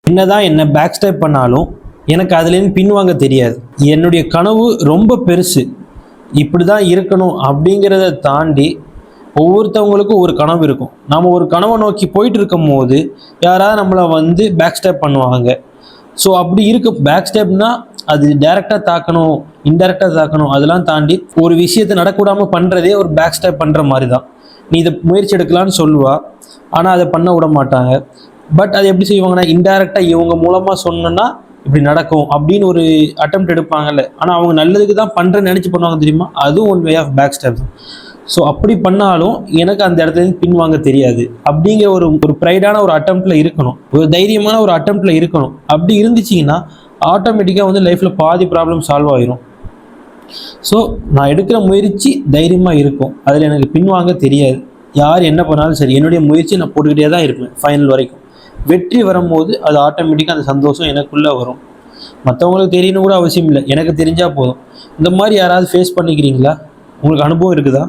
என்னதான் என்ன back step பண்ணாலும் எனக்கு அதுலேருந்து பின்வாங்க தெரியாது. என்னுடைய கனவு ரொம்ப பெருசு, இப்படி தான் இருக்கணும் அப்படிங்கிறத தாண்டி ஒவ்வொருத்தவங்களுக்கும் ஒரு கனவு இருக்கும். நம்ம ஒரு கனவை நோக்கி போயிட்டு இருக்கும் போது யாராவது நம்மளை வந்து பேக் ஸ்டெப் பண்ணுவாங்க. ஸோ அப்படி இருக்க பேக் ஸ்டெப்னா அது டைரெக்டாக தாக்கணும், இன்டெரக்டாக தாக்கணும், அதெல்லாம் தாண்டி ஒரு விஷயத்தை நடக்கூடாமல் பண்ணுறதே ஒரு பேக் ஸ்டெப் பண்ணுற மாதிரி தான். நீ இதை முயற்சி எடுக்கலான்னு சொல்லுவா, ஆனால் அதை பண்ண விட மாட்டாங்க. பட் அது எப்படி செய்வாங்கன்னா, இன்டெரக்டாக இவங்க மூலமாக சொன்னோன்னா இப்படி நடக்கும் அப்படின்னு ஒரு அட்டெம்ப்ட் எடுப்பாங்கல்ல. ஆனால் அவங்க நல்லதுக்கு தான் பண்ணுறேன்னு நினச்சி பண்ணுவாங்க தெரியுமா, அதுவும் one way of back step. So அப்படி பண்ணாலும் எனக்கு அந்த இடத்துலேருந்து பின்வாங்க தெரியாது அப்படிங்கிற ஒரு ஒரு ப்ரைடான ஒரு அட்டெம்ப்டில் இருக்கணும், ஒரு தைரியமான ஒரு அட்டெம்ப்டில் இருக்கணும். அப்படி இருந்துச்சிங்கன்னா ஆட்டோமேட்டிக்காக வந்து லைஃப்பில் பாதி ப்ராப்ளம் சால்வ் ஆகிரும். ஸோ நான் எடுக்கிற முயற்சி தைரியமாக இருக்கும், அதில் எனக்கு பின்வாங்க தெரியாது. யார் என்ன பண்ணாலும் சரி, என்னுடைய முயற்சி நான் போட்டுக்கிட்டே தான் இருப்பேன் ஃபைனல் வரைக்கும். வெற்றி வரும்போது அது ஆட்டோமேட்டிக்காக அந்த சந்தோஷம் எனக்குள்ளே வரும். மற்றவங்களுக்கு தெரியணும் கூட அவசியம் இல்லை, எனக்கு தெரிஞ்சால் போதும். இந்த மாதிரி யாராவது ஃபேஸ் பண்ணிக்கிறீங்களா? உங்களுக்கு அனுபவம் இருக்குதா?